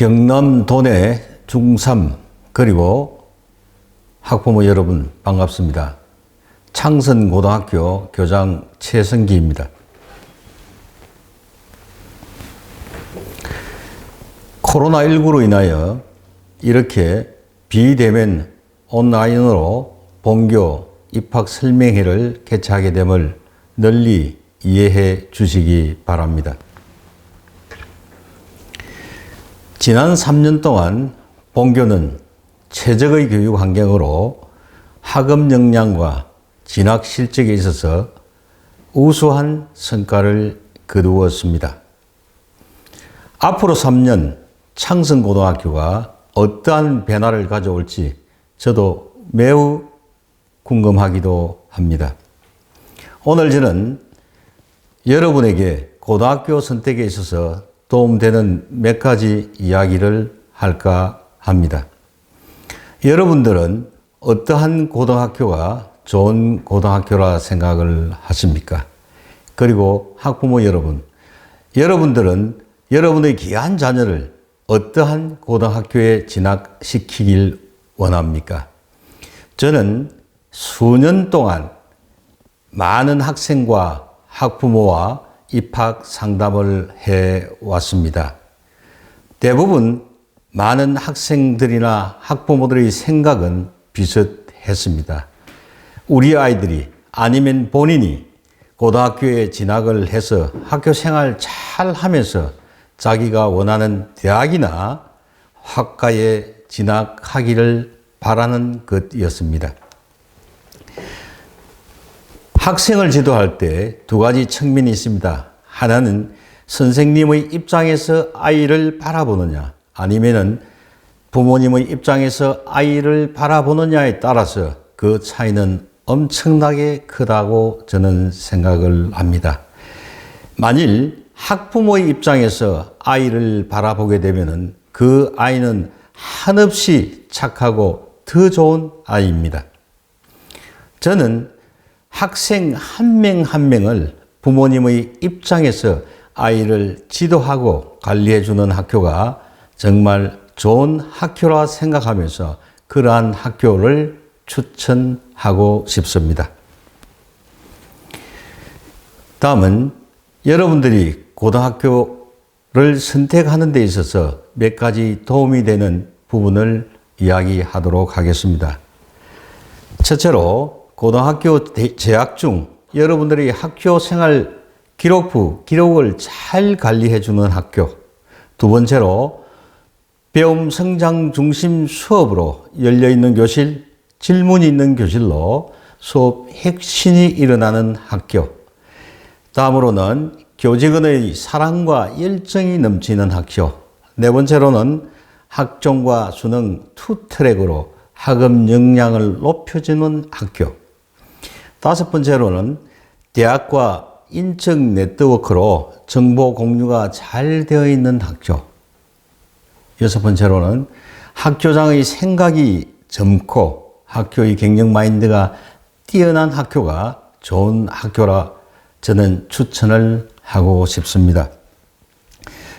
경남 도내 중3 그리고 학부모 여러분 반갑습니다. 창선고등학교 교장 최성기입니다. 코로나19로 인하여 이렇게 비대면 온라인으로 본교 입학 설명회를 개최하게 됨을 널리 이해해 주시기 바랍니다. 지난 3년 동안 본교는 최적의 교육 환경으로 학업 역량과 진학 실적에 있어서 우수한 성과를 거두었습니다. 앞으로 3년 창선고등학교가 어떠한 변화를 가져올지 저도 매우 궁금하기도 합니다. 오늘 저는 여러분에게 고등학교 선택에 있어서 도움되는 몇 가지 이야기를 할까 합니다. 여러분들은 어떠한 고등학교가 좋은 고등학교라 생각을 하십니까? 그리고 학부모 여러분, 여러분들은 여러분의 귀한 자녀를 어떠한 고등학교에 진학시키길 원합니까? 저는 수년 동안 많은 학생과 학부모와 입학 상담을 해왔습니다. 대부분 많은 학생들이나 학부모들의 생각은 비슷했습니다. 우리 아이들이 아니면 본인이 고등학교에 진학을 해서 학교 생활 잘 하면서 자기가 원하는 대학이나 학과에 진학하기를 바라는 것이었습니다. 학생을 지도할 때 두 가지 측면이 있습니다. 하나는 선생님의 입장에서 아이를 바라보느냐, 아니면은 부모님의 입장에서 아이를 바라보느냐에 따라서 그 차이는 엄청나게 크다고 저는 생각을 합니다. 만일 학부모의 입장에서 아이를 바라보게 되면은 그 아이는 한없이 착하고 더 좋은 아이입니다. 저는 학생 한 명 한 명을 부모님의 입장에서 아이를 지도하고 관리해 주는 학교가 정말 좋은 학교라 생각하면서 그러한 학교를 추천하고 싶습니다. 다음은 여러분들이 고등학교를 선택하는 데 있어서 몇 가지 도움이 되는 부분을 이야기하도록 하겠습니다. 첫째로 고등학교 재학 중 여러분들이 학교 생활 기록을 잘 관리해 주는 학교. 두 번째로 배움 성장 중심 수업으로 열려있는 교실, 질문이 있는 교실로 수업 핵심이 일어나는 학교. 다음으로는 교직원의 사랑과 열정이 넘치는 학교. 네 번째로는 학종과 수능 투 트랙으로 학업 역량을 높여주는 학교. 다섯 번째로는 대학과 인적 네트워크로 정보 공유가 잘 되어 있는 학교. 여섯 번째로는 학교장의 생각이 젊고 학교의 경영 마인드가 뛰어난 학교가 좋은 학교라 저는 추천을 하고 싶습니다.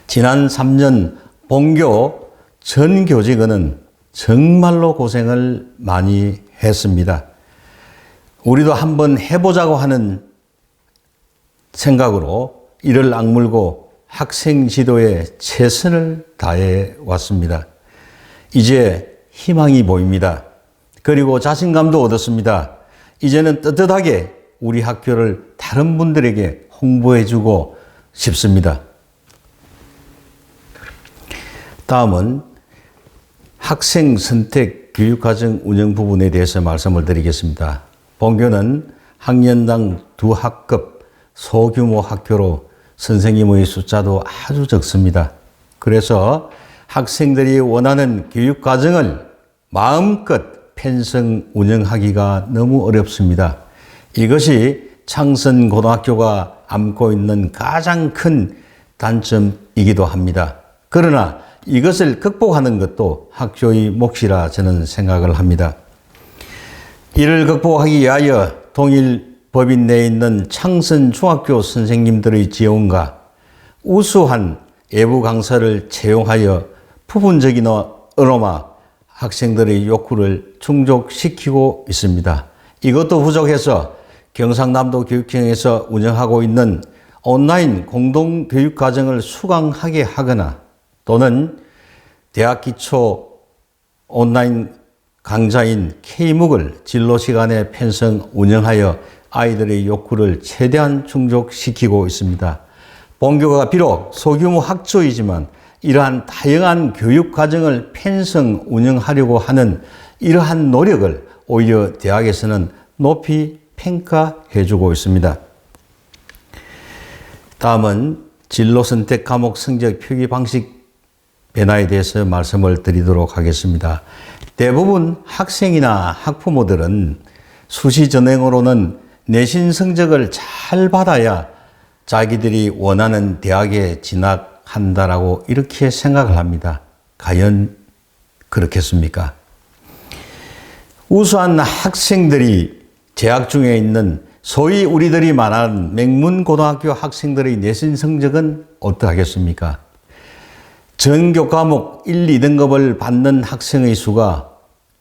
지난 3년 본교 전 교직원은 정말로 고생을 많이 했습니다. 우리도 한번 해보자고 하는 생각으로 이를 악물고 학생 지도에 최선을 다해 왔습니다. 이제 희망이 보입니다. 그리고 자신감도 얻었습니다. 이제는 떳떳하게 우리 학교를 다른 분들에게 홍보해주고 싶습니다. 다음은 학생 선택 교육과정 운영 부분에 대해서 말씀을 드리겠습니다. 본교는 학년당 2학급 소규모 학교로 선생님의 숫자도 아주 적습니다. 그래서 학생들이 원하는 교육과정을 마음껏 편성 운영하기가 너무 어렵습니다. 이것이 창선고등학교가 안고 있는 가장 큰 단점이기도 합니다. 그러나 이것을 극복하는 것도 학교의 몫이라 저는 생각을 합니다. 이를 극복하기 위하여 동일 법인 내에 있는 창선중학교 선생님들의 지원과 우수한 외부 강사를 채용하여 부분적으로만 학생들의 욕구를 충족시키고 있습니다. 이것도 부족해서 경상남도 교육청에서 운영하고 있는 온라인 공동교육과정을 수강하게 하거나 또는 대학 기초 온라인 강좌인 K묵을 진로시간에 편성 운영하여 아이들의 욕구를 최대한 충족시키고 있습니다. 본교가 비록 소규모 학조이지만 이러한 다양한 교육과정을 편성 운영하려고 하는 이러한 노력을 오히려 대학에서는 높이 평가해주고 있습니다. 다음은 진로선택 과목 성적 표기 방식 변화에 대해서 말씀을 드리도록 하겠습니다. 대부분 학생이나 학부모들은 수시 전형으로는 내신 성적을 잘 받아야 자기들이 원하는 대학에 진학한다라고 이렇게 생각을 합니다. 과연 그렇겠습니까? 우수한 학생들이 재학 중에 있는 소위 우리들이 말하는 명문고등학교 학생들의 내신 성적은 어떠하겠습니까? 전교 과목 1, 2등급을 받는 학생의 수가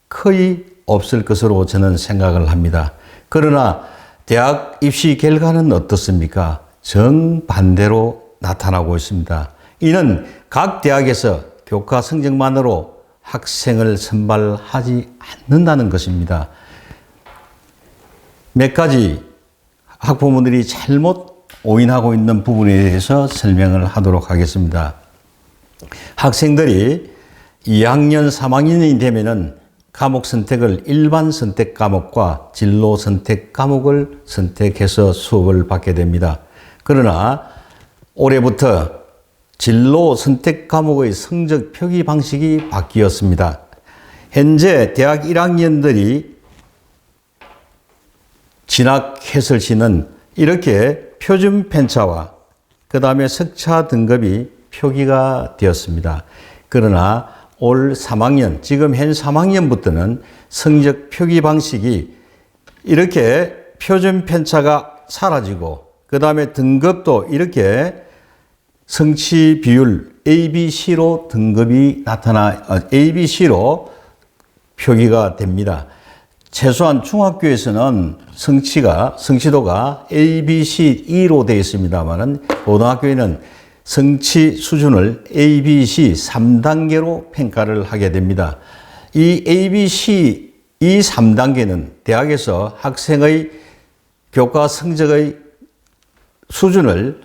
거의 없을 것으로 저는 생각을 합니다. 그러나 대학 입시 결과는 어떻습니까? 정반대로 나타나고 있습니다. 이는 각 대학에서 교과 성적만으로 학생을 선발하지 않는다는 것입니다. 몇 가지 학부모들이 잘못 오인하고 있는 부분에 대해서 설명을 하도록 하겠습니다. 학생들이 2학년, 3학년이 되면은 과목 선택을 일반 선택 과목과 진로 선택 과목을 선택해서 수업을 받게 됩니다. 그러나 올해부터 진로 선택 과목의 성적 표기 방식이 바뀌었습니다. 현재 대학 1학년들이 진학 해설 시는 이렇게 표준 편차와 그 다음에 석차 등급이 표기가 되었습니다. 그러나 올 3학년, 지금 현 3학년부터는 성적 표기 방식이 이렇게 표준 편차가 사라지고 그 다음에 등급도 이렇게 성취 비율 ABC로 등급이 ABC로 표기가 됩니다. 최소한 중학교에서는 성취도가 ABC 2로 되어 있습니다만은 고등학교에는 성취 수준을 ABC 3단계로 평가를 하게 됩니다. 이 ABC 이 3단계는 대학에서 학생의 교과 성적의 수준을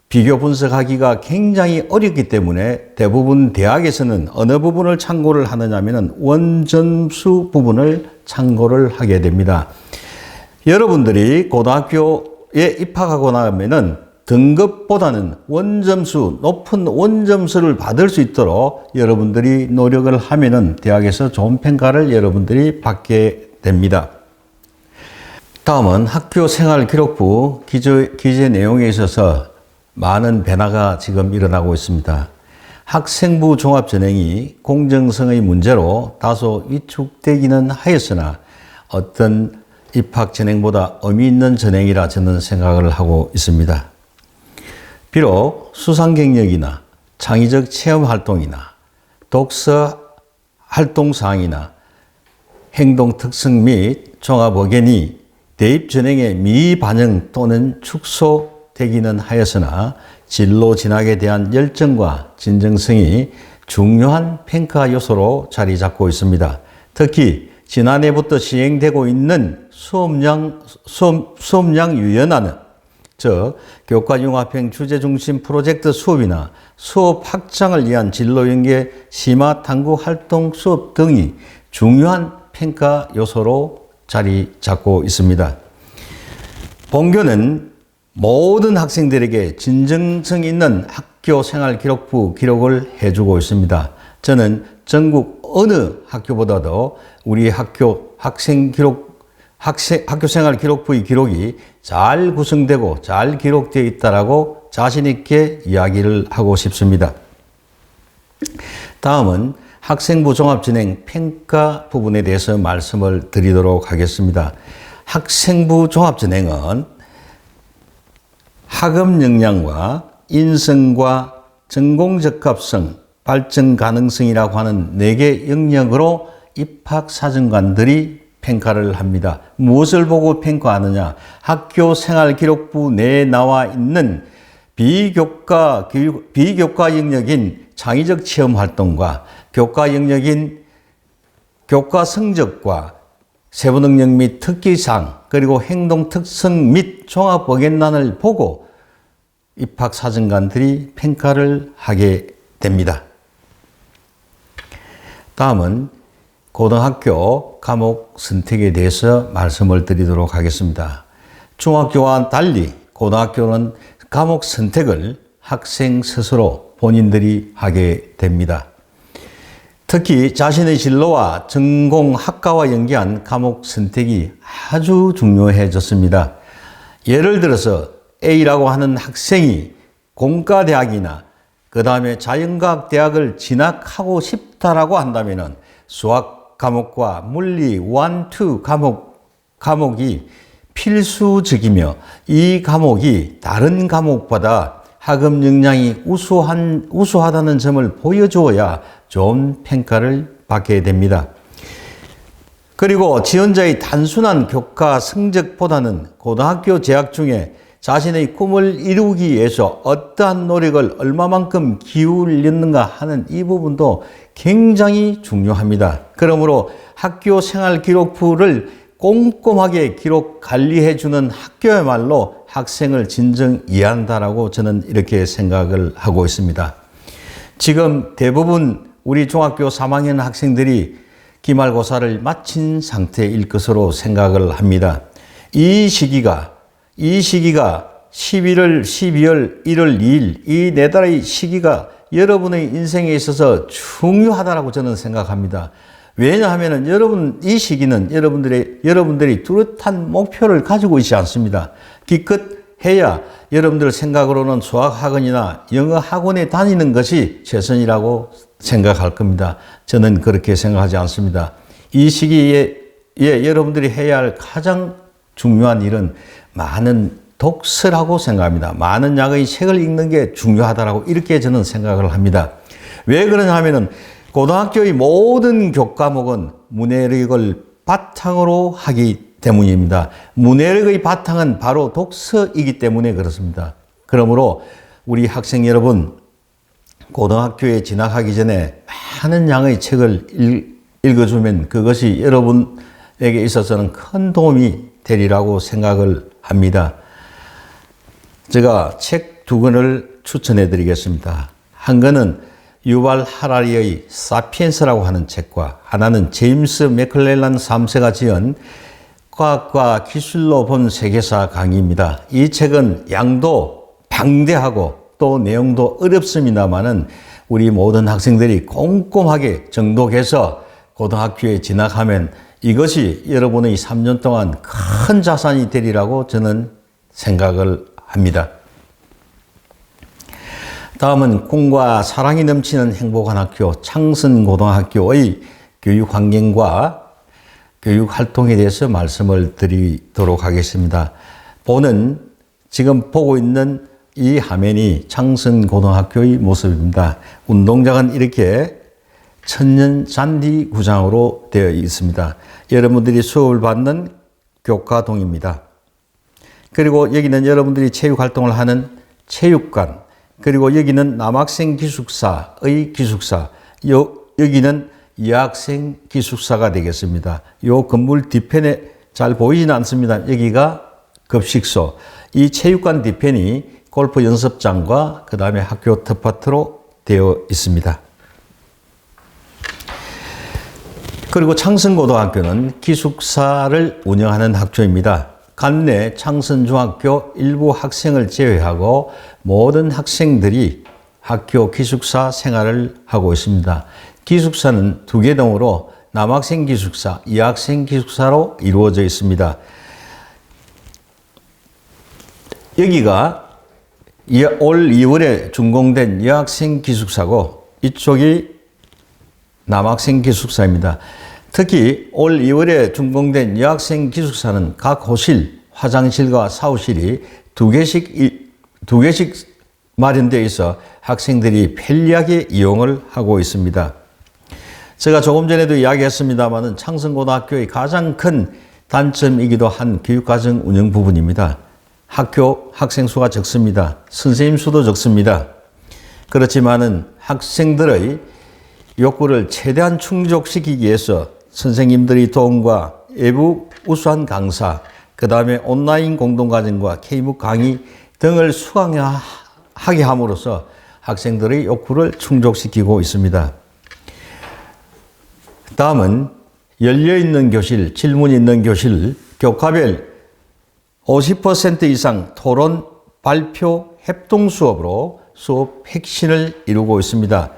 비교 분석하기가 굉장히 어렵기 때문에 대부분 대학에서는 어느 부분을 참고를 하느냐면 원점수 부분을 참고를 하게 됩니다. 여러분들이 고등학교에 입학하고 나면은 등급보다는 원점수, 높은 원점수를 받을 수 있도록 여러분들이 노력을 하면은 대학에서 좋은 평가를 여러분들이 받게 됩니다. 다음은 학교 생활 기록부 기재 내용에 있어서 많은 변화가 지금 일어나고 있습니다. 학생부 종합전형이 공정성의 문제로 다소 위축되기는 하였으나 어떤 입학 전형보다 의미 있는 전형이라 저는 생각을 하고 있습니다. 비록 수상 경력이나 창의적 체험 활동이나 독서 활동 사항이나 행동 특성 및 종합 의견이 대입 전형에 미반영 또는 축소되기는 하였으나 진로 진학에 대한 열정과 진정성이 중요한 평가 요소로 자리 잡고 있습니다. 특히 지난해부터 시행되고 있는 수업량 유연화는 즉 교과융합형 주제중심 프로젝트 수업이나 수업 확장을 위한 진로연계 심화 탐구 활동 수업 등이 중요한 평가 요소로 자리 잡고 있습니다. 본교는 모든 학생들에게 진정성 있는 학교 생활 기록부 기록을 해주고 있습니다. 저는 전국 어느 학교보다도 우리 학교 학교 생활 기록부의 기록이 잘 구성되고 잘 기록되어 있다라고 자신 있게 이야기를 하고 싶습니다. 다음은 학생부 종합진행 평가 부분에 대해서 말씀을 드리도록 하겠습니다. 학생부 종합진행은 학업 역량과 인성과 전공 적합성, 발전 가능성이라고 하는 4개 영역으로 입학사정관들이 평가를 합니다. 무엇을 보고 평가하느냐? 학교 생활기록부 내에 나와 있는 비교과 영역인 창의적 체험활동과 교과 영역인 교과 성적과 세부 능력 및 특기사항, 그리고 행동 특성 및 종합 의견란을 보고 입학사정관들이 평가를 하게 됩니다. 다음은 고등학교 과목 선택에 대해서 말씀을 드리도록 하겠습니다. 중학교와 달리 고등학교는 과목 선택을 학생 스스로 본인들이 하게 됩니다. 특히 자신의 진로와 전공 학과와 연계한 과목 선택이 아주 중요해졌습니다. 예를 들어서 A라고 하는 학생이 공과대학이나 그 다음에 자연과학 대학을 진학하고 싶다라고 한다면 수학 과목과 물리 1, 2 과목이 필수적이며 이 과목이 다른 과목보다 학업 역량이 우수하다는 점을 보여주어야 좋은 평가를 받게 됩니다. 그리고 지원자의 단순한 교과 성적보다는 고등학교 재학 중에 자신의 꿈을 이루기 위해서 어떠한 노력을 얼마만큼 기울였는가 하는 이 부분도 굉장히 중요합니다. 그러므로 학교 생활 기록부를 꼼꼼하게 기록 관리해주는 학교야말로 학생을 진정 이해한다라고 저는 이렇게 생각을 하고 있습니다. 지금 대부분 우리 중학교 3학년 학생들이 기말고사를 마친 상태일 것으로 생각을 합니다. 이 시기가 11월, 12월, 1월 2일 이 4달의 시기가 여러분의 인생에 있어서 중요하다고 저는 생각합니다. 왜냐하면 이 시기는 여러분들이 뚜렷한 목표를 가지고 있지 않습니다. 기껏 해야 여러분들 생각으로는 수학학원이나 영어학원에 다니는 것이 최선이라고 생각할 겁니다. 저는 그렇게 생각하지 않습니다. 이 시기에 여러분들이 해야 할 가장 중요한 일은 많은 독서라고 생각합니다. 많은 양의 책을 읽는 게 중요하다라고 이렇게 저는 생각을 합니다. 왜 그러냐 하면은 고등학교의 모든 교과목은 문해력을 바탕으로 하기 때문입니다. 문해력의 바탕은 바로 독서이기 때문에 그렇습니다. 그러므로 우리 학생 여러분, 고등학교에 진학하기 전에 많은 양의 책을 읽어주면 그것이 여러분에게 있어서는 큰 도움이 되리라고 생각을 합니다. 제가 책 2권을 추천해 드리겠습니다. 한 권은 유발 하라리의 사피엔스라고 하는 책과 하나는 제임스 맥클렐란 3세가 지은 과학과 기술로 본 세계사 강의입니다. 이 책은 양도 방대하고 또 내용도 어렵습니다만은 우리 모든 학생들이 꼼꼼하게 정독해서 고등학교에 진학하면 이것이 여러분의 3년 동안 큰 자산이 되리라고 저는 생각을 합니다. 다음은 꿈과 사랑이 넘치는 행복한 학교 창선고등학교의 교육 환경과 교육 활동에 대해서 말씀을 드리도록 하겠습니다. 지금 보고 있는 이 화면이 창선고등학교의 모습입니다. 운동장은 이렇게 천년 잔디 구장으로 되어 있습니다. 여러분들이 수업을 받는 교과동입니다. 그리고 여기는 여러분들이 체육 활동을 하는 체육관, 그리고 여기는 남학생 기숙사의 기숙사, 여기는 여학생 기숙사가 되겠습니다. 이 건물 뒤편에 잘 보이지는 않습니다. 여기가 급식소, 이 체육관 뒤편이 골프 연습장과 그 다음에 학교 텃밭으로 되어 있습니다. 그리고 창선고등학교는 기숙사를 운영하는 학교입니다. 관내 창선중학교 일부 학생을 제외하고 모든 학생들이 학교 기숙사 생활을 하고 있습니다. 기숙사는 2개 동으로 남학생 기숙사, 여학생 기숙사로 이루어져 있습니다. 여기가 올 2월에 준공된 여학생 기숙사고 이쪽이 남학생 기숙사입니다. 특히 올 2월에 준공된 여학생 기숙사는 각 호실, 화장실과 샤워실이 2개씩 마련되어 있어 학생들이 편리하게 이용을 하고 있습니다. 제가 조금 전에도 이야기했습니다마는 창성고등학교의 가장 큰 단점이기도 한 교육과정 운영 부분입니다. 학교 학생 수가 적습니다. 선생님 수도 적습니다. 그렇지만은 학생들의 욕구를 최대한 충족시키기 위해서 선생님들의 도움과 외부 우수한 강사, 그 다음에 온라인 공동과정과 K묵 강의 등을 수강하게 함으로써 학생들의 욕구를 충족시키고 있습니다. 다음은 열려있는 교실, 질문 있는 교실, 교과별 50% 이상 토론, 발표, 협동 수업으로 수업 혁신을 이루고 있습니다.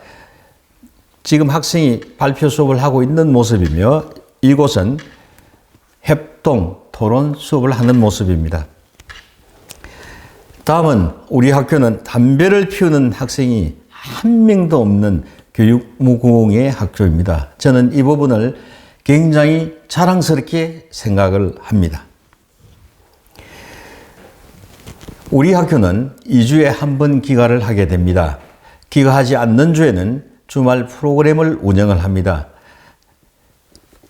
지금 학생이 발표 수업을 하고 있는 모습이며 이곳은 협동, 토론 수업을 하는 모습입니다. 다음은 우리 학교는 담배를 피우는 학생이 한 명도 없는 교육무공의 학교입니다. 저는 이 부분을 굉장히 자랑스럽게 생각을 합니다. 우리 학교는 2주에 한 번 기가를 하게 됩니다. 기가하지 않는 주에는 주말 프로그램을 운영을 합니다.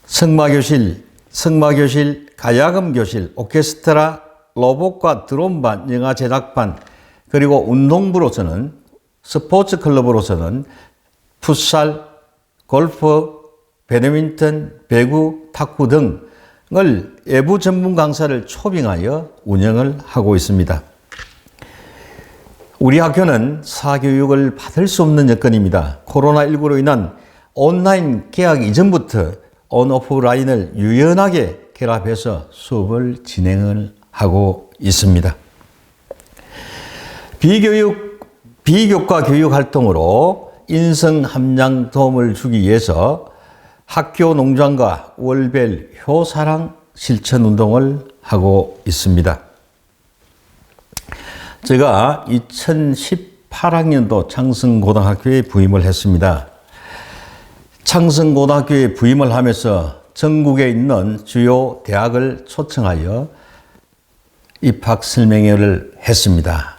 성마교실, 가야금교실, 오케스트라, 로봇과 드론반, 영화 제작반, 그리고 운동부로서는 스포츠 클럽으로서는 풋살, 골프, 배드민턴, 배구, 탁구 등을 외부 전문 강사를 초빙하여 운영을 하고 있습니다. 우리 학교는 사교육을 받을 수 없는 여건입니다. 코로나19로 인한 온라인 개학 이전부터 온오프라인을 유연하게 결합해서 수업을 진행을 하고 있습니다. 비교과 교육 활동으로 인성 함량 도움을 주기 위해서 학교 농장과 월별 효사랑 실천 운동을 하고 있습니다. 제가 2018학년도 창성고등학교에 부임을 했습니다. 창성고등학교에 부임을 하면서 전국에 있는 주요 대학을 초청하여 입학 설명회를 했습니다.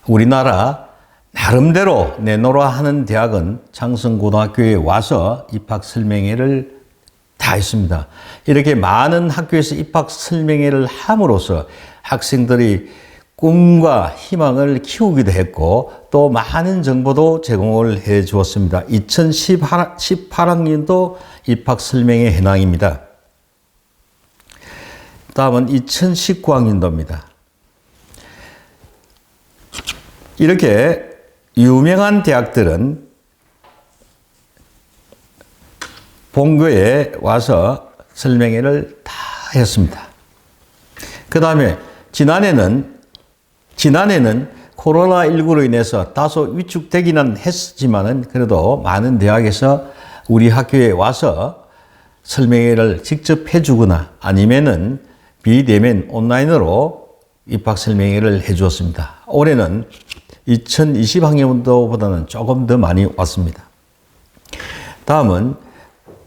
우리나라 나름대로 내놓으라 하는 대학은 창성고등학교에 와서 입학 설명회를 다 했습니다. 이렇게 많은 학교에서 입학 설명회를 함으로써 학생들이 꿈과 희망을 키우기도 했고 또 많은 정보도 제공을 해 주었습니다. 2018학년도 입학 설명회 현황입니다. 다음은 2019학년도입니다. 이렇게 유명한 대학들은 본교에 와서 설명회를 다 했습니다. 그 다음에 지난해는 코로나19로 인해서 다소 위축되기는 했지만은 그래도 많은 대학에서 우리 학교에 와서 설명회를 직접 해주거나 아니면은 비대면 온라인으로 입학 설명회를 해주었습니다. 올해는 2020학년도보다는 조금 더 많이 왔습니다. 다음은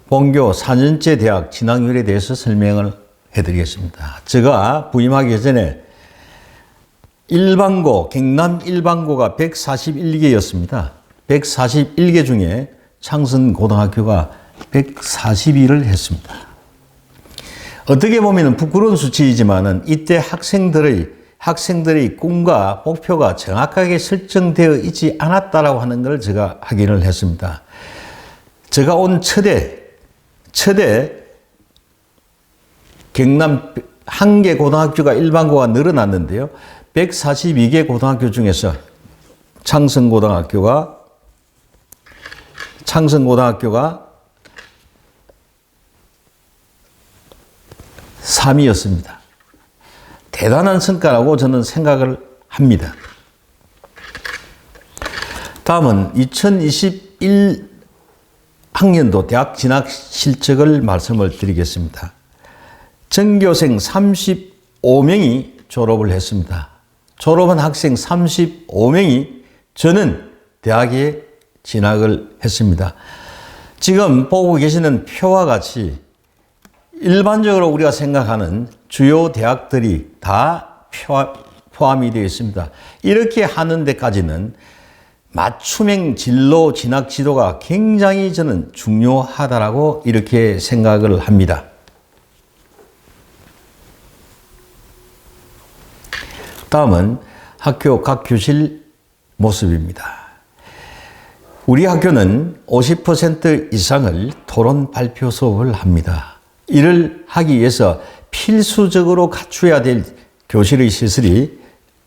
본교 4년제 대학 진학률에 대해서 설명을 해드리겠습니다. 제가 부임하기 전에 일반고, 경남 일반고가 141개였습니다. 141개 중에 창성고등학교가 142를 했습니다. 어떻게 보면 부끄러운 수치이지만은 이때 학생들의 꿈과 목표가 정확하게 설정되어 있지 않았다라고 하는 걸 제가 확인을 했습니다. 제가 온 첫해 경남 한 개 고등학교가 일반고가 늘어났는데요. 142개 고등학교 중에서 창성고등학교가 3위였습니다. 대단한 성과라고 저는 생각을 합니다. 다음은 2021학년도 대학 진학 실적을 말씀을 드리겠습니다. 전교생 35명이 졸업을 했습니다. 졸업한 학생 35명이 저는 대학에 진학을 했습니다. 지금 보고 계시는 표와 같이 일반적으로 우리가 생각하는 주요 대학들이 다 포함이 되어 있습니다. 이렇게 하는 데까지는 맞춤형 진로 진학 지도가 굉장히 저는 중요하다라고 이렇게 생각을 합니다. 다음은 학교 각 교실 모습입니다. 우리 학교는 50% 이상을 토론 발표 수업을 합니다. 이를 하기 위해서 필수적으로 갖춰야 될 교실의 시설이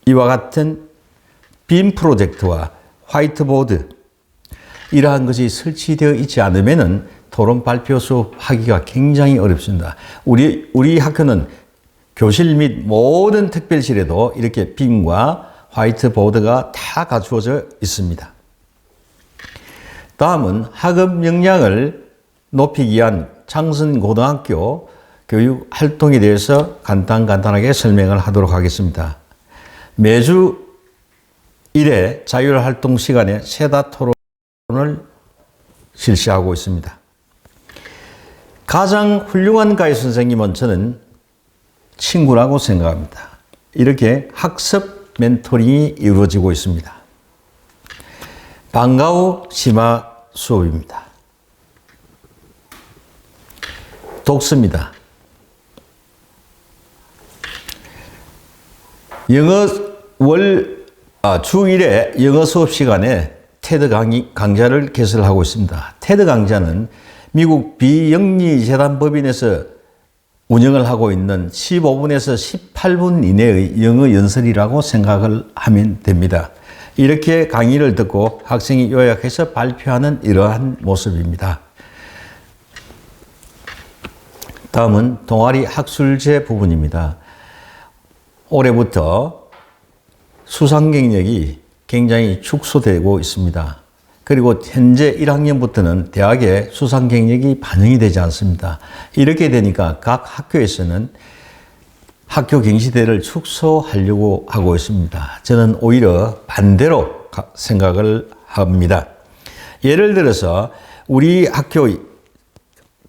이와 같은 빔 프로젝터와 화이트보드, 이러한 것이 설치되어 있지 않으면 토론 발표 수업 하기가 굉장히 어렵습니다. 우리 학교는 교실 및 모든 특별실에도 이렇게 빔과 화이트보드가 다 갖추어져 있습니다. 다음은 학업 역량을 높이기 위한 창선고등학교 교육 활동에 대해서 간단하게 설명을 하도록 하겠습니다. 매주 1회 자율활동 시간에 세다 토론을 실시하고 있습니다. 가장 훌륭한 가이 선생님은 저는 친구라고 생각합니다. 이렇게 학습 멘토링이 이루어지고 있습니다. 방과 후 심화 수업입니다. 독서입니다. 주 1회 영어 수업 시간에 테드 강좌를 개설하고 있습니다. 테드 강좌는 미국 비영리재단 법인에서 운영을 하고 있는 15분에서 18분 이내의 영어 연설이라고 생각을 하면 됩니다. 이렇게 강의를 듣고 학생이 요약해서 발표하는 이러한 모습입니다. 다음은 동아리 학술제 부분입니다. 올해부터 수상 경력이 굉장히 축소되고 있습니다. 그리고 현재 1학년부터는 대학의 수상 경력이 반영이 되지 않습니다. 이렇게 되니까 각 학교에서는 학교 경시대를 축소하려고 하고 있습니다. 저는 오히려 반대로 생각을 합니다. 예를 들어서 우리 학교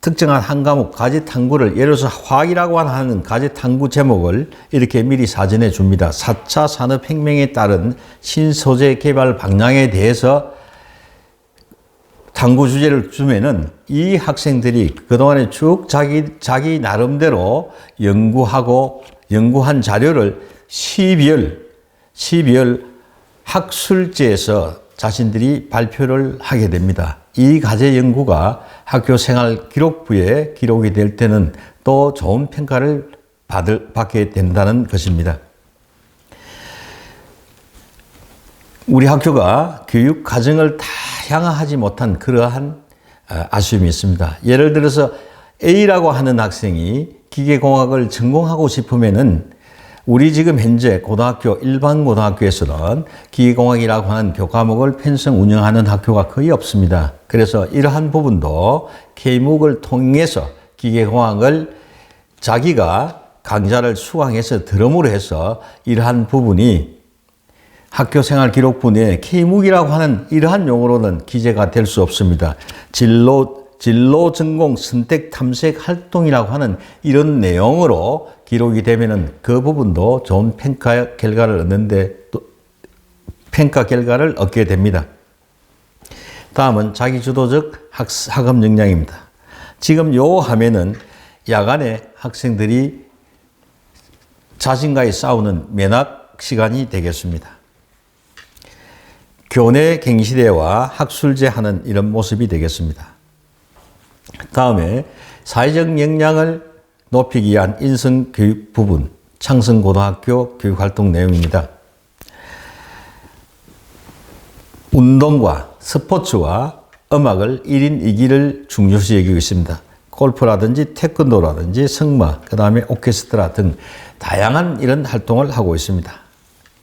특정한 한 과목 과제 탐구를, 예를 들어서 화학이라고 하는 과제 탐구 제목을 이렇게 미리 사전에 줍니다. 4차 산업혁명에 따른 신소재 개발 방향에 대해서 탐구 주제를 주면은 이 학생들이 그동안에 쭉 자기 나름대로 연구한 자료를 12월 학술지에서 자신들이 발표를 하게 됩니다. 이 과제 연구가 학교 생활 기록부에 기록이 될 때는 또 좋은 평가를 받게 된다는 것입니다. 우리 학교가 교육 과정을 다 향하지 못한 그러한 아쉬움이 있습니다. 예를 들어서 A라고 하는 학생이 기계공학을 전공하고 싶으면은 우리 지금 현재 일반 고등학교에서는 기계공학이라고 하는 교과목을 편성 운영하는 학교가 거의 없습니다. 그래서 이러한 부분도 K묵을 통해서 기계공학을 자기가 강좌를 수강해서 들음으로 해서 이러한 부분이 학교생활 기록부 내에 K묵이라고 하는 이러한 용어로는 기재가 될 수 없습니다. 진로 전공 선택 탐색 활동이라고 하는 이런 내용으로 기록이 되면은 그 부분도 좋은 평가 결과를 얻게 됩니다. 다음은 자기주도적 학업 역량입니다. 지금 요 화면은 야간에 학생들이 자신과의 싸우는 면학 시간이 되겠습니다. 교내 갱시대와 학술제 하는 이런 모습이 되겠습니다. 다음에 사회적 역량을 높이기 위한 인성교육 부분, 창성고등학교 교육활동 내용입니다. 운동과 스포츠와 음악을 1인 2기를 중요시 여기고 있습니다. 골프라든지 태권도라든지 승마, 그 다음에 오케스트라 등 다양한 이런 활동을 하고 있습니다.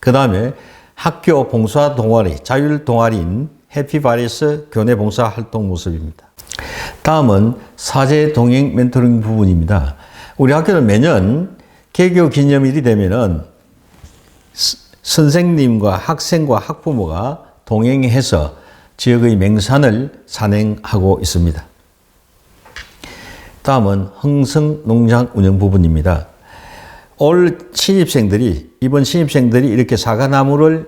그 다음에 학교 봉사 동아리, 자율 동아리인 해피바리스 교내 봉사 활동 모습입니다. 다음은 사제 동행 멘토링 부분입니다. 우리 학교는 매년 개교 기념일이 되면은 선생님과 학생과 학부모가 동행해서 지역의 명산을 산행하고 있습니다. 다음은 흥성 농장 운영 부분입니다. 올 신입생들이 이번 신입생들이 이렇게 사과나무를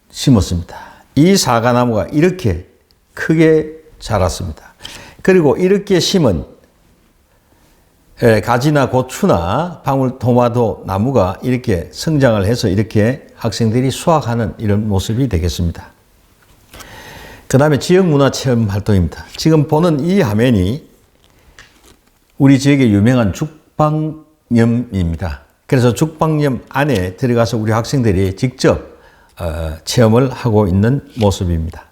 심었습니다. 이 사과나무가 이렇게 크게 자랐습니다. 그리고 이렇게 심은 가지나 고추나 방울토마토 나무가 이렇게 성장을 해서 이렇게 학생들이 수확하는 이런 모습이 되겠습니다. 그 다음에 지역문화체험 활동입니다. 지금 보는 이 화면이 우리 지역의 유명한 죽방염입니다. 그래서 죽방염 안에 들어가서 우리 학생들이 직접 체험을 하고 있는 모습입니다.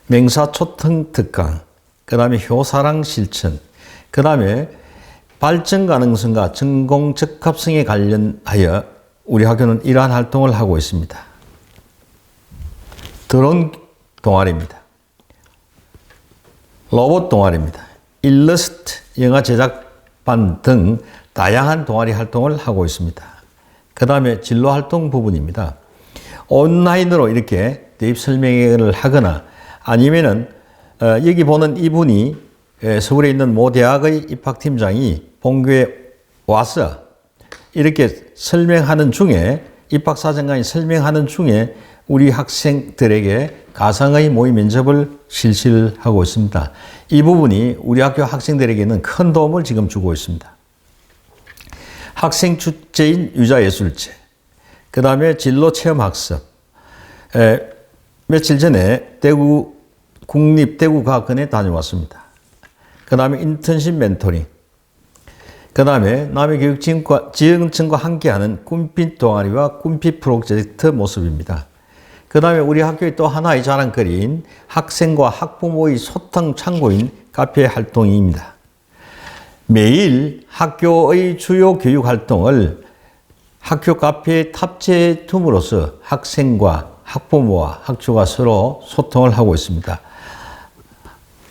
맹사초청 특강, 그 다음에 효사랑 실천, 그 다음에 발전 가능성과 전공 적합성에 관련하여 우리 학교는 이러한 활동을 하고 있습니다. 드론 동아리입니다. 로봇 동아리입니다. 일러스트, 영화 제작반 등 다양한 동아리 활동을 하고 있습니다. 그 다음에 진로 활동 부분입니다. 온라인으로 이렇게 대입 설명회를 하거나 아니면은 여기 보는 이분이 서울에 있는 모 대학의 입학팀장이 본교에 와서 이렇게 설명하는 중에 입학사정관이 설명하는 중에 우리 학생들에게 가상의 모의 면접을 실시를 하고 있습니다. 이 부분이 우리 학교 학생들에게는 큰 도움을 지금 주고 있습니다. 학생 축제인 유자예술제, 그 다음에 진로체험학습, 며칠 전에 국립대구과학원에 다녀왔습니다. 그 다음에 인턴십 멘토링, 그 다음에 남해교육지원청과 함께하는 꿈빛 동아리와 꿈빛 프로젝트 모습입니다. 그 다음에 우리 학교의 또 하나의 자랑거리인 학생과 학부모의 소통 창구인 카페 활동입니다. 매일 학교의 주요 교육 활동을 학교 카페에 탑재해 둠으로써 학생과 학부모와 학교가 서로 소통을 하고 있습니다.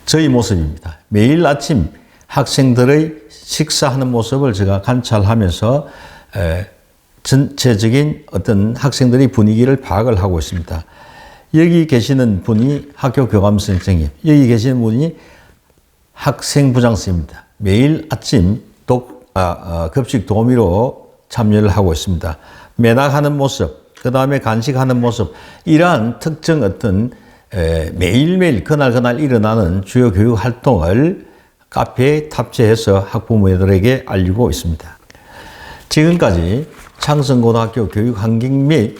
저희 모습입니다. 매일 아침 학생들의 식사하는 모습을 제가 관찰하면서 전체적인 어떤 학생들의 분위기를 파악을 하고 있습니다. 여기 계시는 분이 학교 교감선생님, 여기 계시는 분이 학생부장쌤입니다. 매일 아침 급식 도우미로 참여를 하고 있습니다. 매낙하는 모습, 그 다음에 간식하는 모습, 이러한 특정 어떤 매일매일 그날 일어나는 주요 교육 활동을 카페에 탑재해서 학부모들에게 알리고 있습니다. 지금까지 창성고등학교 교육 환경 및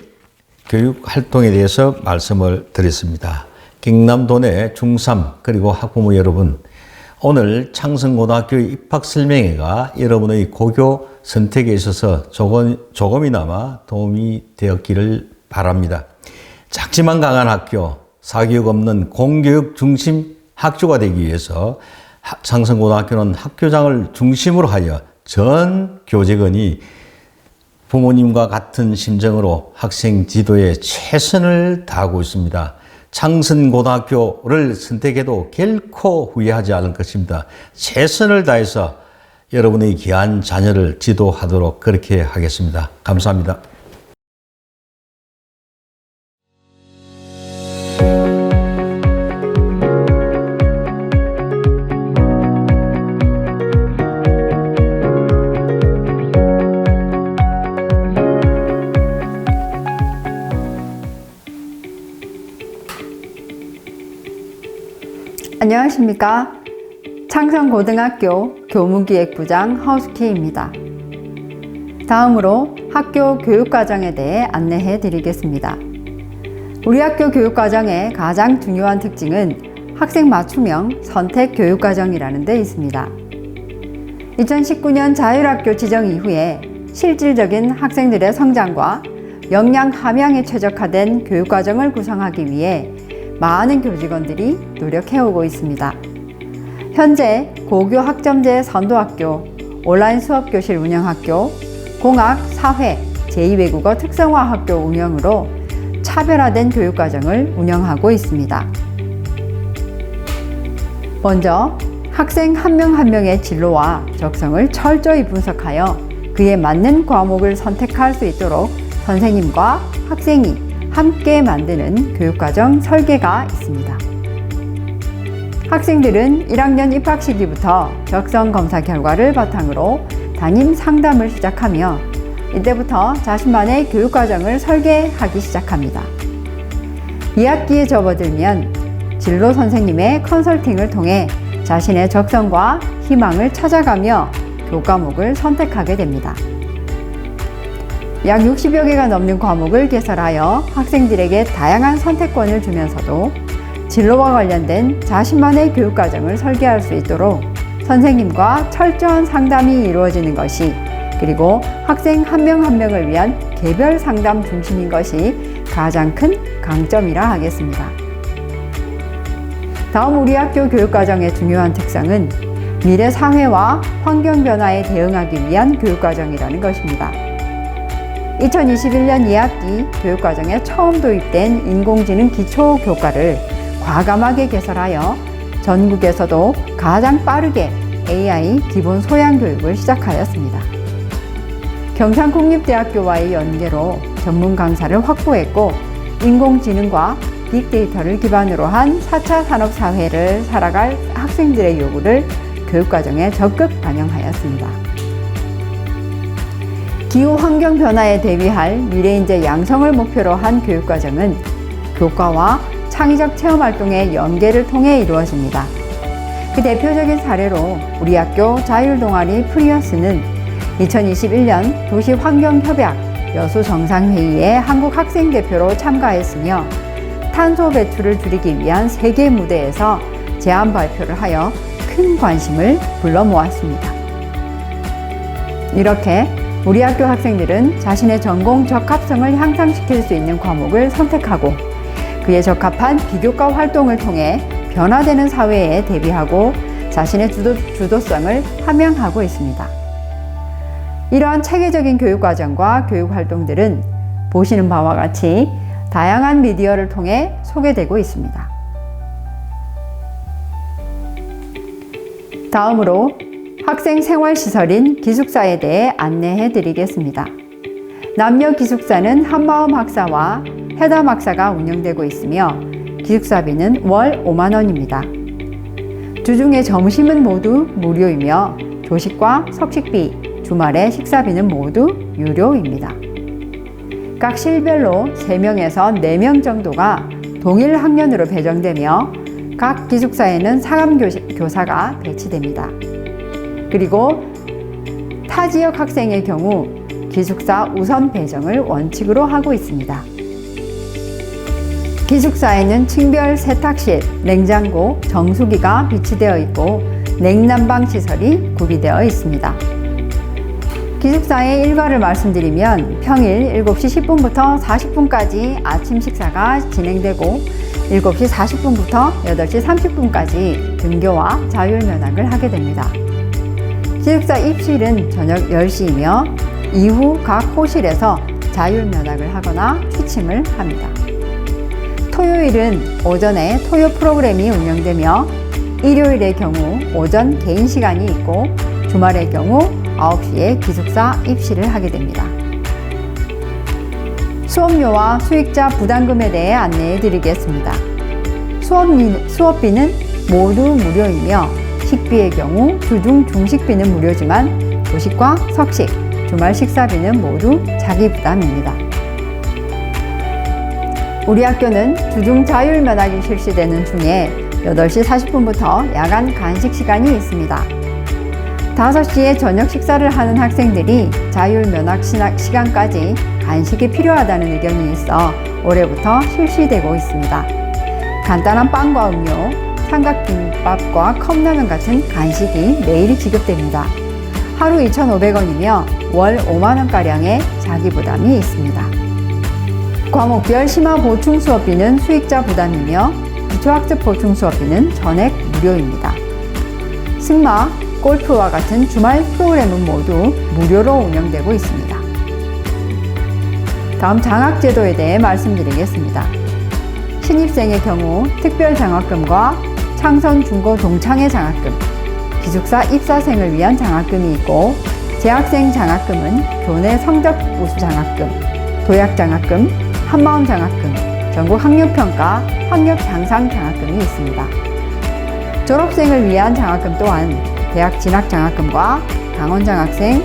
교육 활동에 대해서 말씀을 드렸습니다. 경남도 내 중3 그리고 학부모 여러분, 오늘 창성고등학교 입학 설명회가 여러분의 고교 선택에 있어서 조금이나마 도움이 되었기를 바랍니다. 작지만 강한 학교, 사교육 없는 공교육 중심 학교가 되기 위해서 창성고등학교는 학교장을 중심으로 하여 전 교직원이 부모님과 같은 심정으로 학생 지도에 최선을 다하고 있습니다. 창성고등학교를 선택해도 결코 후회하지 않을 것입니다. 최선을 다해서 여러분의 귀한 자녀를 지도하도록 그렇게 하겠습니다. 감사합니다. 안녕하십니까. 창성고등학교 교무기획부장 허숙희입니다. 다음으로 학교 교육과정에 대해 안내해 드리겠습니다. 우리 학교 교육과정의 가장 중요한 특징은 학생 맞춤형 선택 교육과정이라는 데 있습니다. 2019년 자율학교 지정 이후에 실질적인 학생들의 성장과 역량 함양에 최적화된 교육과정을 구성하기 위해 많은 교직원들이 노력해오고 있습니다. 현재 고교 학점제 선도학교, 온라인 수업교실 운영학교, 공학, 사회, 제2외국어 특성화학교 운영으로 차별화된 교육과정을 운영하고 있습니다. 먼저 학생 한 명 한 명의 진로와 적성을 철저히 분석하여 그에 맞는 과목을 선택할 수 있도록 선생님과 학생이 함께 만드는 교육과정 설계가 있습니다. 학생들은 1학년 입학 시기부터 적성 검사 결과를 바탕으로 담임 상담을 시작하며 이때부터 자신만의 교육과정을 설계하기 시작합니다. 2학기에 접어들면 진로 선생님의 컨설팅을 통해 자신의 적성과 희망을 찾아가며 교과목을 선택하게 됩니다. 약 60여 개가 넘는 과목을 개설하여 학생들에게 다양한 선택권을 주면서도 진로와 관련된 자신만의 교육과정을 설계할 수 있도록 선생님과 철저한 상담이 이루어지는 것이, 그리고 학생 한 명 한 명을 위한 개별 상담 중심인 것이 가장 큰 강점이라 하겠습니다. 다음 우리 학교 교육과정의 중요한 특성은 미래 사회와 환경 변화에 대응하기 위한 교육과정이라는 것입니다. 2021년 2학기 교육과정에 처음 도입된 인공지능 기초교과를 과감하게 개설하여 전국에서도 가장 빠르게 AI 기본 소양 교육을 시작하였습니다. 경상국립대학교와의 연계로 전문 강사를 확보했고, 인공지능과 빅데이터를 기반으로 한 4차 산업사회를 살아갈 학생들의 요구를 교육과정에 적극 반영하였습니다. 기후 환경 변화에 대비할 미래인재 양성을 목표로 한 교육과정은 교과와 창의적 체험활동의 연계를 통해 이루어집니다. 그 대표적인 사례로 우리 학교 자율동아리 프리어스는 2021년 도시환경협약 여수정상회의에 한국 학생 대표로 참가했으며 탄소 배출을 줄이기 위한 세계 무대에서 제안 발표를 하여 큰 관심을 불러 모았습니다. 이렇게 우리 학교 학생들은 자신의 전공 적합성을 향상시킬 수 있는 과목을 선택하고 그에 적합한 비교과 활동을 통해 변화되는 사회에 대비하고 자신의 주도성을 함양하고 있습니다. 이러한 체계적인 교육과정과 교육활동들은 보시는 바와 같이 다양한 미디어를 통해 소개되고 있습니다. 다음으로 학생 생활시설인 기숙사에 대해 안내해 드리겠습니다. 남녀 기숙사는 한마음 학사와 해담 학사가 운영되고 있으며 기숙사비는 월 5만 원입니다. 주중에 점심은 모두 무료이며 조식과 석식비, 주말에 식사비는 모두 유료입니다. 각 실별로 3명에서 4명 정도가 동일 학년으로 배정되며 각 기숙사에는 상암교사가 배치됩니다. 그리고 타 지역 학생의 경우 기숙사 우선 배정을 원칙으로 하고 있습니다. 기숙사에는 층별 세탁실, 냉장고, 정수기가 비치되어 있고 냉난방 시설이 구비되어 있습니다. 기숙사의 일과를 말씀드리면 평일 7시 10분부터 40분까지 아침 식사가 진행되고 7시 40분부터 8시 30분까지 등교와 자율면학을 하게 됩니다. 기숙사 입실은 저녁 10시이며 이후 각 호실에서 자율면학을 하거나 취침을 합니다. 토요일은 오전에 토요 프로그램이 운영되며 일요일의 경우 오전 개인 시간이 있고 주말의 경우 9시에 기숙사 입실을 하게 됩니다. 수업료와 수익자 부담금에 대해 안내해 드리겠습니다. 수업비는 모두 무료이며 식비의 경우 주중 중식비는 무료지만 조식과 석식, 주말 식사비는 모두 자기 부담입니다. 우리 학교는 주중 자율면학이 실시되는 중에 8시 40분부터 야간 간식 시간이 있습니다. 5시에 저녁 식사를 하는 학생들이 자율면학 시간까지 간식이 필요하다는 의견이 있어 올해부터 실시되고 있습니다. 간단한 빵과 음료, 삼각김밥과 컵라면 같은 간식이 매일 지급됩니다. 하루 2,500원이며 월 5만 원가량의 자기 부담이 있습니다. 과목별 심화 보충 수업비는 수익자 부담이며 기초학습 보충 수업비는 전액 무료입니다. 승마, 골프와 같은 주말 프로그램은 모두 무료로 운영되고 있습니다. 다음 장학제도에 대해 말씀드리겠습니다. 신입생의 경우 특별장학금과 창선중고 동창회 장학금, 기숙사 입사생을 위한 장학금이 있고 재학생 장학금은 교내 성적 우수 장학금, 도약 장학금, 한마음 장학금, 전국 학력평가, 학력 향상 장학금이 있습니다. 졸업생을 위한 장학금 또한 대학 진학 장학금과 강원 장학생,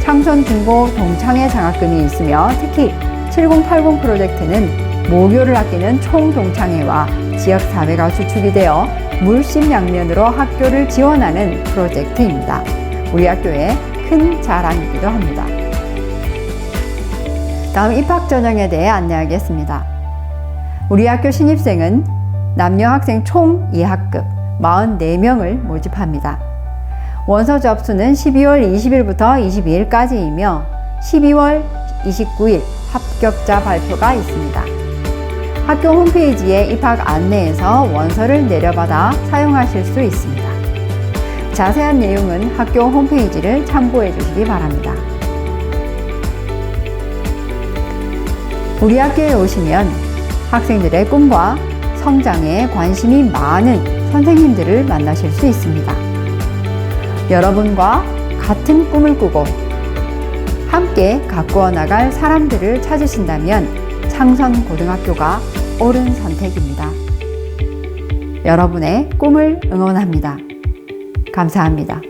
창선 중고 동창회 장학금이 있으며 특히 7080 프로젝트는 모교를 아끼는 총동창회와 지역사회가 주축이 되어 물심양면으로 학교를 지원하는 프로젝트입니다. 우리 학교의 큰 자랑이기도 합니다. 다음 입학전형에 대해 안내하겠습니다. 우리 학교 신입생은 남녀 학생 총 2학급 44명을 모집합니다. 원서 접수는 12월 20일부터 22일까지이며 12월 29일 합격자 발표가 있습니다. 학교 홈페이지에 입학 안내에서 원서를 내려받아 사용하실 수 있습니다. 자세한 내용은 학교 홈페이지를 참고해 주시기 바랍니다. 우리 학교에 오시면 학생들의 꿈과 성장에 관심이 많은 선생님들을 만나실 수 있습니다. 여러분과 같은 꿈을 꾸고 함께 가꾸어 나갈 사람들을 찾으신다면 창선고등학교가 옳은 선택입니다. 여러분의 꿈을 응원합니다. 감사합니다.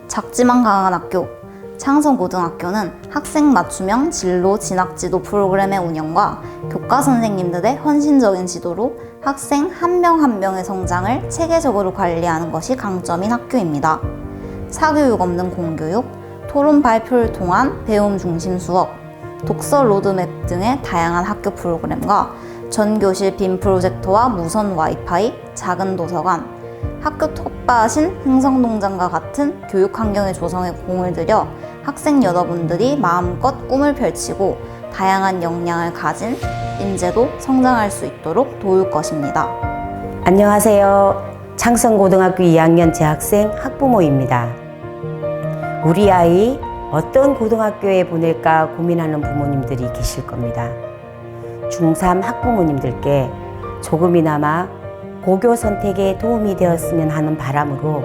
작지만 강한 학교 창선고등학교는 학생 맞춤형 진로 진학지도 프로그램의 운영과 교과 선생님들의 헌신적인 지도로 학생 한 명 한 명의 성장을 체계적으로 관리하는 것이 강점인 학교입니다. 사교육 없는 공교육, 토론 발표를 통한 배움 중심 수업, 독서 로드맵 등의 다양한 학교 프로그램과 전교실 빔 프로젝터와 무선 와이파이, 작은 도서관, 학교 텃밭인 흥성농장과 같은 교육 환경의 조성에 공을 들여 학생 여러분들이 마음껏 꿈을 펼치고 다양한 역량을 가진 인재도 성장할 수 있도록 도울 것입니다. 안녕하세요. 창선고등학교 2학년 재학생 학부모입니다. 우리 아이 어떤 고등학교에 보낼까 고민하는 부모님들이 계실 겁니다. 중3 학부모님들께 조금이나마 고교 선택에 도움이 되었으면 하는 바람으로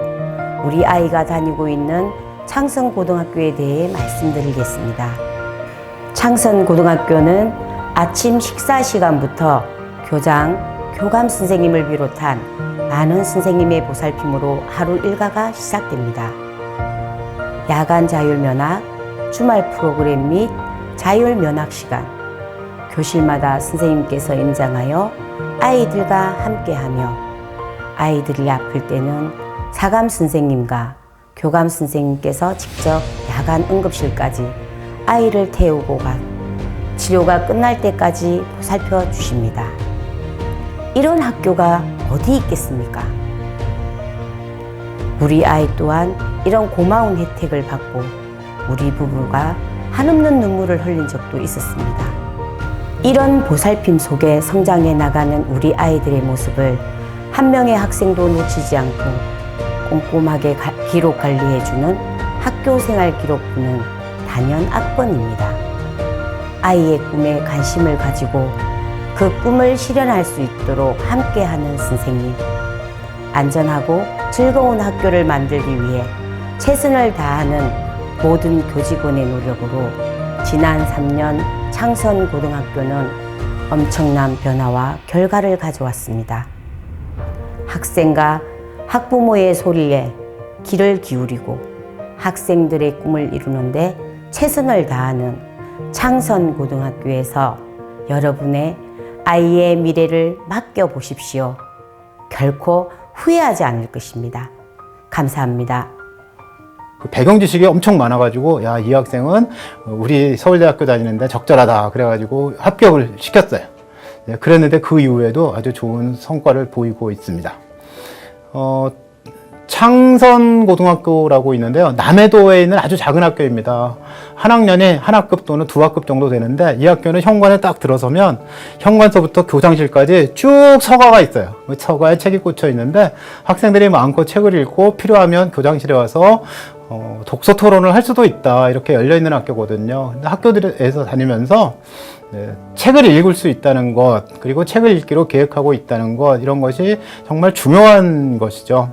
우리 아이가 다니고 있는 창선고등학교에 대해 말씀드리겠습니다. 창선고등학교는 아침 식사 시간부터 교장, 교감 선생님을 비롯한 많은 선생님의 보살핌으로 하루 일과가 시작됩니다. 야간 자율 면학, 주말 프로그램 및 자율 면학 시간, 교실마다 선생님께서 임장하여 아이들과 함께하며 아이들이 아플 때는 사감 선생님과 교감 선생님께서 직접 야간 응급실까지 아이를 태우고 가 치료가 끝날 때까지 보살펴 주십니다. 이런 학교가 어디 있겠습니까? 우리 아이 또한 이런 고마운 혜택을 받고 우리 부부가 한없는 눈물을 흘린 적도 있었습니다. 이런 보살핌 속에 성장해 나가는 우리 아이들의 모습을 한 명의 학생도 놓치지 않고 꼼꼼하게 기록 관리해주는 학교생활 기록부는 단연 압권입니다. 아이의 꿈에 관심을 가지고 그 꿈을 실현할 수 있도록 함께하는 선생님, 안전하고 즐거운 학교를 만들기 위해 최선을 다하는 모든 교직원의 노력으로 지난 3년 창선고등학교는 엄청난 변화와 결과를 가져왔습니다. 학생과 학부모의 소리에 귀를 기울이고 학생들의 꿈을 이루는데 최선을 다하는 창선고등학교에서 여러분의 아이의 미래를 맡겨보십시오. 결코 후회하지 않을 것입니다. 감사합니다. 배경 지식이 엄청 많아가지고 야, 이 학생은 우리 서울대학교 다니는데 적절하다 그래가지고 합격을 시켰어요. 그랬는데 그 이후에도 아주 좋은 성과를 보이고 있습니다. 창선고등학교라고 있는데요. 남해도에 있는 아주 작은 학교입니다. 한 학년에 한 학급 또는 두 학급 정도 되는데 이 학교는 현관에 딱 들어서면 현관서부터 교장실까지 쭉 서가가 있어요. 서가에 책이 꽂혀 있는데 학생들이 마음껏 책을 읽고 필요하면 교장실에 와서 독서 토론을 할 수도 있다. 이렇게 열려있는 학교거든요. 근데 학교들에서 다니면서 네, 책을 읽을 수 있다는 것, 그리고 책을 읽기로 계획하고 있다는 것, 이런 것이 정말 중요한 것이죠.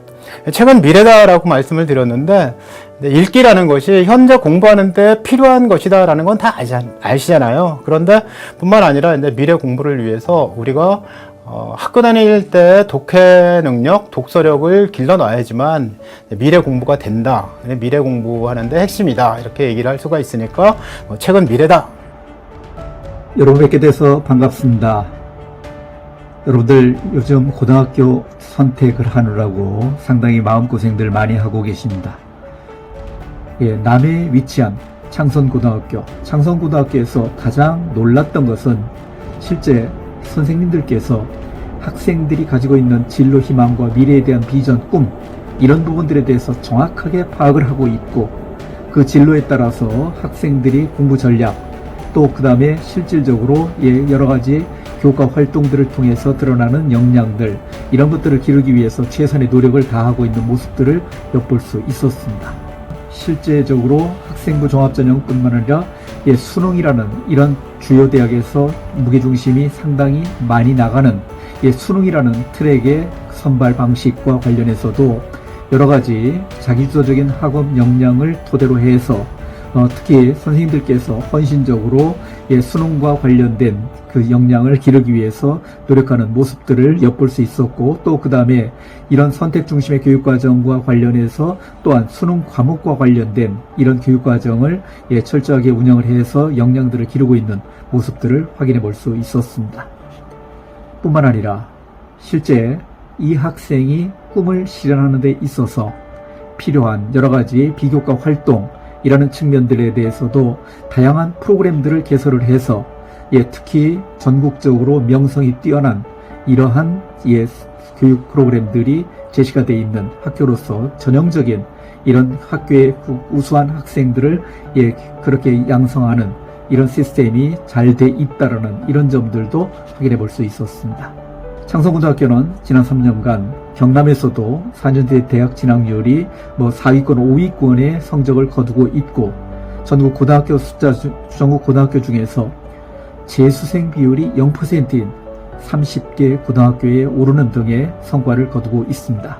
책은 미래다라고 말씀을 드렸는데, 읽기라는 것이 현재 공부하는데 필요한 것이다라는 건 다 아시잖아요. 그런데 뿐만 아니라 이제 미래 공부를 위해서 우리가 학교 다닐 때 독해 능력, 독서력을 길러놔야지만 미래 공부가 된다. 미래 공부하는데 핵심이다. 이렇게 얘기를 할 수가 있으니까 책은 미래다. 여러분 뵙게 돼서 반갑습니다. 여러분들 요즘 고등학교 선택을 하느라고 상당히 마음고생들 많이 하고 계십니다. 예, 남해에 위치한 창선고등학교. 창선고등학교에서 가장 놀랐던 것은 실제 선생님들께서 학생들이 가지고 있는 진로 희망과 미래에 대한 비전, 꿈, 이런 부분들에 대해서 정확하게 파악을 하고 있고, 그 진로에 따라서 학생들이 공부 전략, 또 그 다음에 실질적으로 여러 가지 교과 활동들을 통해서 드러나는 역량들, 이런 것들을 기르기 위해서 최선의 노력을 다하고 있는 모습들을 엿볼 수 있었습니다. 실제적으로 학생부 종합전형뿐만 아니라 수능이라는 이런 주요 대학에서 무게중심이 상당히 많이 나가는 수능이라는 트랙의 선발 방식과 관련해서도 여러 가지 자기주도적인 학업 역량을 토대로 해서 특히 선생님들께서 헌신적으로 수능과 관련된 그 역량을 기르기 위해서 노력하는 모습들을 엿볼 수 있었고, 또 그 다음에 이런 선택 중심의 교육과정과 관련해서 또한 수능 과목과 관련된 이런 교육과정을 철저하게 운영을 해서 역량들을 기르고 있는 모습들을 확인해 볼 수 있었습니다. 뿐만 아니라 실제 이 학생이 꿈을 실현하는 데 있어서 필요한 여러 가지 비교과 활동, 이라는 측면들에 대해서도 다양한 프로그램들을 개설을 해서 특히 전국적으로 명성이 뛰어난 이러한 교육 프로그램들이 제시가 되어 있는 학교로서 전형적인 이런 학교의 우수한 학생들을 그렇게 양성하는 이런 시스템이 잘 돼 있다라는 이런 점들도 확인해 볼 수 있었습니다. 창선고등학교는 지난 3년간 경남에서도 4년제 대학 진학률이 4위권, 5위권의 성적을 거두고 있고, 전국 고등학교 중에서 재수생 비율이 0%인 30개 고등학교에 오르는 등의 성과를 거두고 있습니다.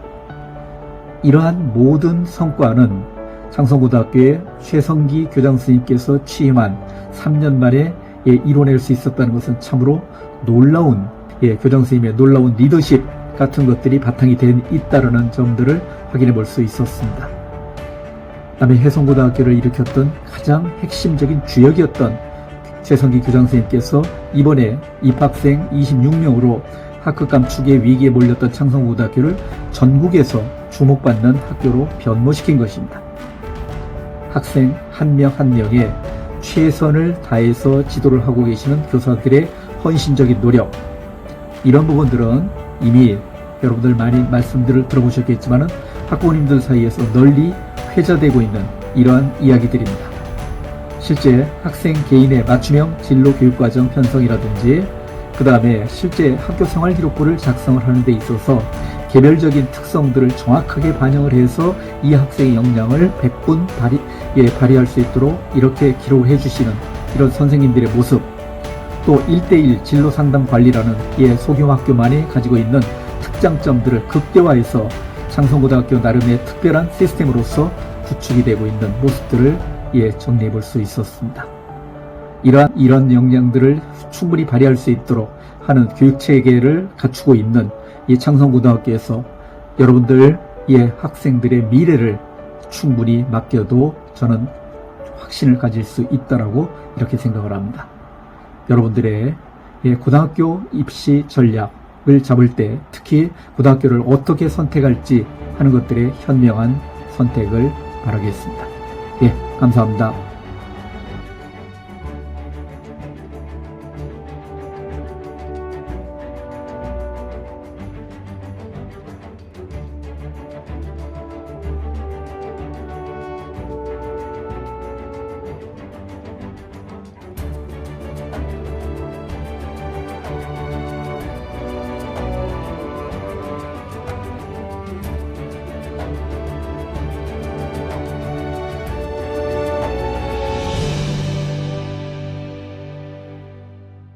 이러한 모든 성과는 창선고등학교의 최성기 교장선생님께서 취임한 3년 만에 이뤄낼 수 있었다는 것은 참으로 놀라운 교장선생님의 놀라운 리더십 같은 것들이 바탕이 돼 있다는 점들을 확인해 볼 수 있었습니다. 남해 혜성고등학교를 일으켰던 가장 핵심적인 주역이었던 최성기 교장선생님께서 이번에 입학생 26명으로 학급 감축의 위기에 몰렸던 창선고등학교를 전국에서 주목받는 학교로 변모시킨 것입니다. 학생 한 명 한 명에 최선을 다해서 지도를 하고 계시는 교사들의 헌신적인 노력, 이런 부분들은 이미 여러분들 많이 말씀들을 들어보셨겠지만 학부모님들 사이에서 널리 회자되고 있는 이러한 이야기들입니다. 실제 학생 개인의 맞춤형 진로 교육과정 편성이라든지, 그 다음에 실제 학교 생활기록부를 작성을 하는 데 있어서 개별적인 특성들을 정확하게 반영을 해서 이 학생의 역량을 100분 발휘할 수 있도록 이렇게 기록해 주시는 이런 선생님들의 모습, 또 1:1 진로 상담 관리라는 소규모 학교만이 가지고 있는 특장점들을 극대화해서 창선고등학교 나름의 특별한 시스템으로서 구축이 되고 있는 모습들을 정리해 볼 수 있었습니다. 이런 역량들을 충분히 발휘할 수 있도록 하는 교육체계를 갖추고 있는 이 창선고등학교에서 여러분들 학생들의 미래를 충분히 맡겨도 저는 확신을 가질 수 있다라고 이렇게 생각을 합니다. 여러분들의 고등학교 입시 전략을 잡을 때 특히 고등학교를 어떻게 선택할지 하는 것들의 현명한 선택을 바라겠습니다. 감사합니다.